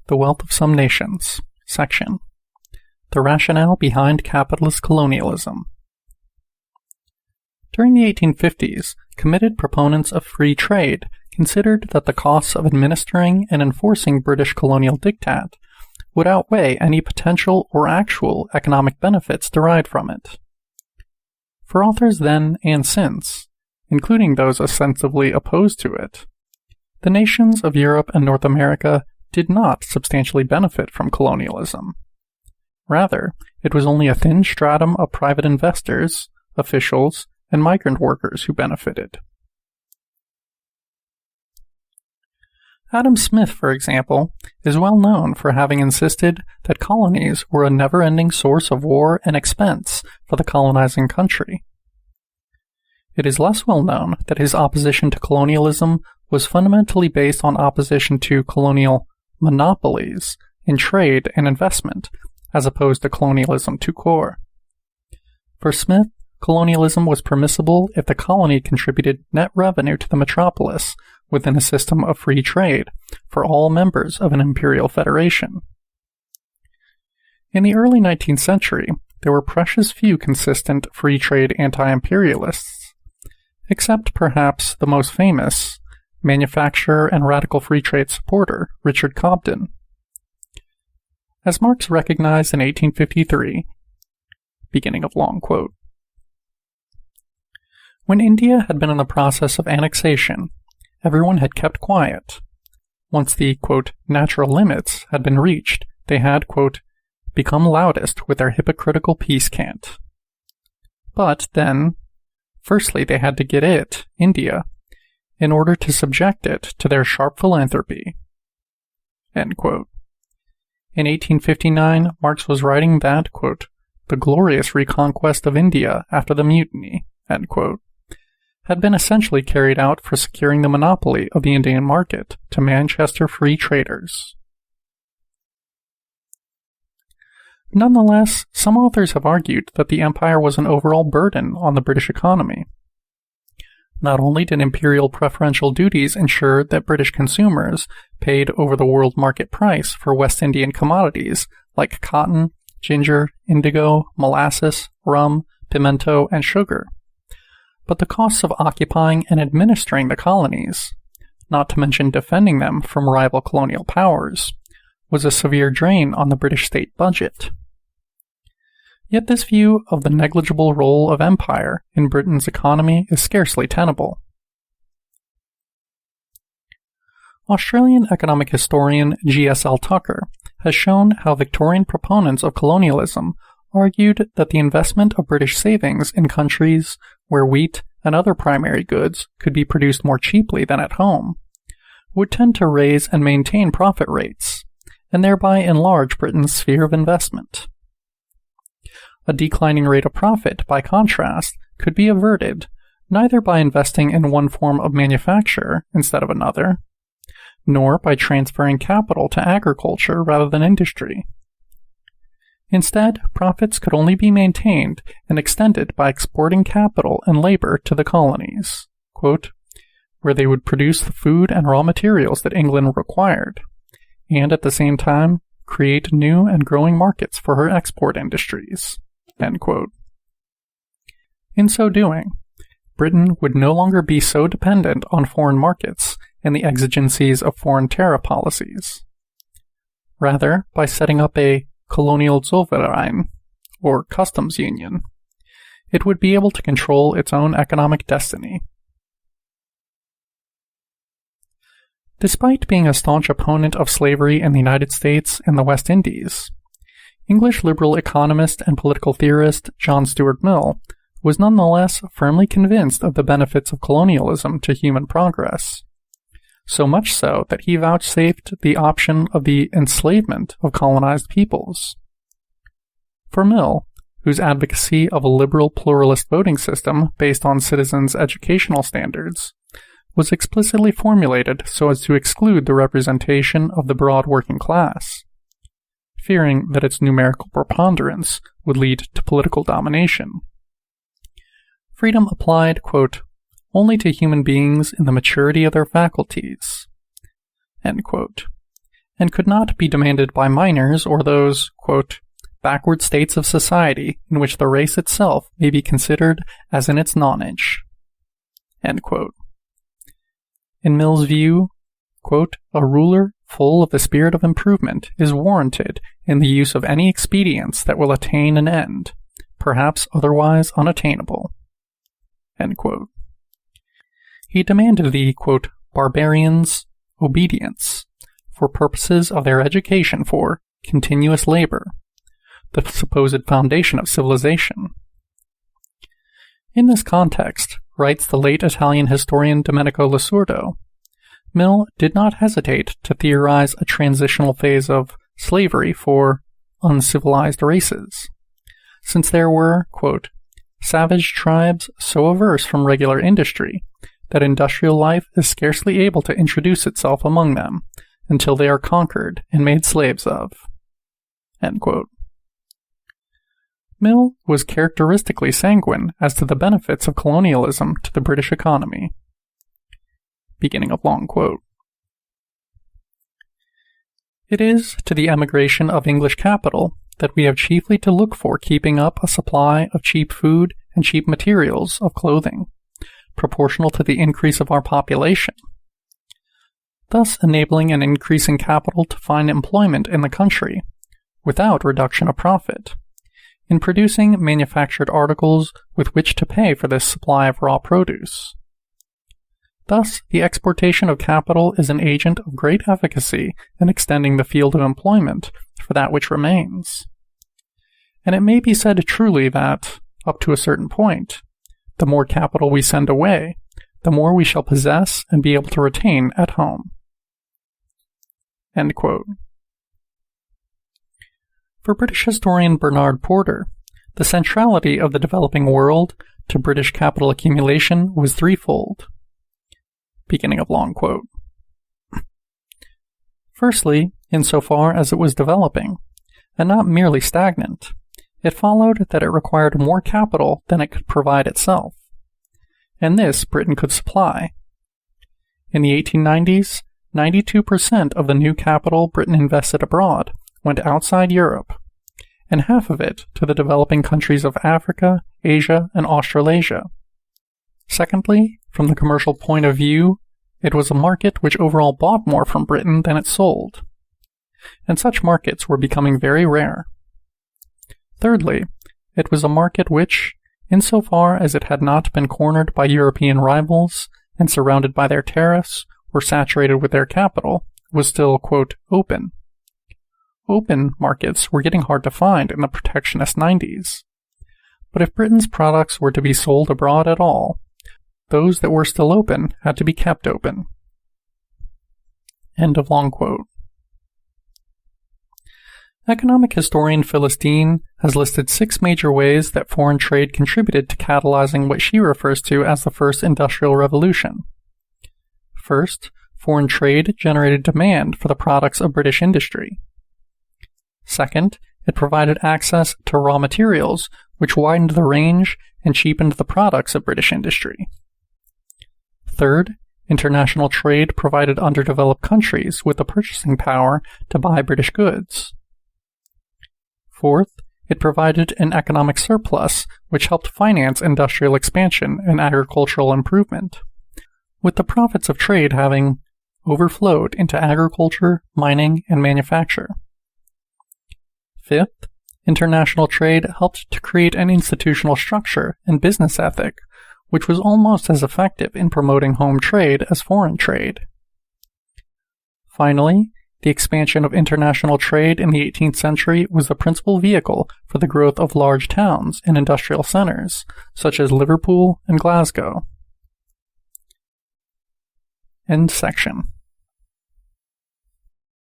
The Wealth of Some Nations, section. The Rationale Behind Capitalist Colonialism. During the 1850s, committed proponents of free trade considered that the costs of administering and enforcing British colonial diktat would outweigh any potential or actual economic benefits derived from it. For authors then and since, including those ostensibly opposed to it, the nations of Europe and North America did not substantially benefit from colonialism. Rather, it was only a thin stratum of private investors, officials, and migrant workers who benefited. Adam Smith, for example, is well known for having insisted that colonies were a never-ending source of war and expense for the colonizing country. It is less well known that his opposition to colonialism was fundamentally based on opposition to colonial monopolies in trade and investment, as opposed to colonialism tout court. For Smith, colonialism was permissible if the colony contributed net revenue to the metropolis within a system of free trade for all members of an imperial federation. In the early 19th century, there were precious few consistent free trade anti-imperialists, except perhaps the most famous, manufacturer and radical free trade supporter, Richard Cobden. As Marx recognized in 1853, beginning of long quote, when India had been in the process of annexation, everyone had kept quiet. Once the, quote, natural limits had been reached, they had, quote, become loudest with their hypocritical peace cant. But then, firstly they had to get it, India, in order to subject it to their sharp philanthropy. End quote. In 1859, Marx was writing that, quote, the glorious reconquest of India after the mutiny, end quote, had been essentially carried out for securing the monopoly of the Indian market to Manchester free traders. Nonetheless, some authors have argued that the empire was an overall burden on the British economy. Not only did imperial preferential duties ensure that British consumers paid over the world market price for West Indian commodities like cotton, ginger, indigo, molasses, rum, pimento, and sugar, but the costs of occupying and administering the colonies, not to mention defending them from rival colonial powers, was a severe drain on the British state budget. Yet this view of the negligible role of empire in Britain's economy is scarcely tenable. Australian economic historian G.S.L. Tucker has shown how Victorian proponents of colonialism argued that the investment of British savings in countries where wheat and other primary goods could be produced more cheaply than at home would tend to raise and maintain profit rates, and thereby enlarge Britain's sphere of investment. A declining rate of profit, by contrast, could be averted neither by investing in one form of manufacture instead of another, nor by transferring capital to agriculture rather than industry. Instead, profits could only be maintained and extended by exporting capital and labor to the colonies, quote, where they would produce the food and raw materials that England required, and at the same time create new and growing markets for her export industries. End quote. In so doing, Britain would no longer be so dependent on foreign markets and the exigencies of foreign tariff policies. Rather, by setting up a colonial Zollverein, or customs union, it would be able to control its own economic destiny. Despite being a staunch opponent of slavery in the United States and the West Indies, English liberal economist and political theorist John Stuart Mill was nonetheless firmly convinced of the benefits of colonialism to human progress, so much so that he vouchsafed the option of the enslavement of colonized peoples. For Mill, whose advocacy of a liberal pluralist voting system based on citizens' educational standards was explicitly formulated so as to exclude the representation of the broad working class, fearing that its numerical preponderance would lead to political domination. Freedom applied, quote, only to human beings in the maturity of their faculties, end quote, and could not be demanded by minors or those, quote, backward states of society in which the race itself may be considered as in its nonage. End quote. In Mill's view, quote, a ruler full of the spirit of improvement is warranted in the use of any expedients that will attain an end, perhaps otherwise unattainable. End quote. He demanded the, quote, barbarians' obedience for purposes of their education for continuous labor, the supposed foundation of civilization. In this context, writes the late Italian historian Domenico Lasurdo, Mill did not hesitate to theorize a transitional phase of slavery for uncivilized races, since there were, quote, savage tribes so averse from regular industry that industrial life is scarcely able to introduce itself among them until they are conquered and made slaves of. End quote. Mill was characteristically sanguine as to the benefits of colonialism to the British economy. Beginning of long quote. It is to the emigration of English capital that we have chiefly to look for keeping up a supply of cheap food and cheap materials of clothing, proportional to the increase of our population, thus enabling an increase in capital to find employment in the country, without reduction of profit, in producing manufactured articles with which to pay for this supply of raw produce. Thus, the exportation of capital is an agent of great efficacy in extending the field of employment for that which remains. And it may be said truly that, up to a certain point, the more capital we send away, the more we shall possess and be able to retain at home. End quote. For British historian Bernard Porter, the centrality of the developing world to British capital accumulation was threefold. Beginning of long quote. Firstly, insofar as it was developing, and not merely stagnant, it followed that it required more capital than it could provide itself, and this Britain could supply. In the 1890s, 92% of the new capital Britain invested abroad went outside Europe, and half of it to the developing countries of Africa, Asia, and Australasia. Secondly, from the commercial point of view, it was a market which overall bought more from Britain than it sold, and such markets were becoming very rare. Thirdly, it was a market which, insofar as it had not been cornered by European rivals and surrounded by their tariffs or saturated with their capital, was still, quote, open. Open markets were getting hard to find in the protectionist 90s. But if Britain's products were to be sold abroad at all, those that were still open had to be kept open. End of long quote. Economic historian Phyllis Dean has listed 6 major ways that foreign trade contributed to catalyzing what she refers to as the First Industrial Revolution. First, foreign trade generated demand for the products of British industry. Second, it provided access to raw materials, which widened the range and cheapened the products of British industry. Third, international trade provided underdeveloped countries with the purchasing power to buy British goods. Fourth, it provided an economic surplus which helped finance industrial expansion and agricultural improvement, with the profits of trade having overflowed into agriculture, mining, and manufacture. Fifth, international trade helped to create an institutional structure and business ethic which was almost as effective in promoting home trade as foreign trade. Finally, the expansion of international trade in the 18th century was the principal vehicle for the growth of large towns and industrial centers, such as Liverpool and Glasgow. End section.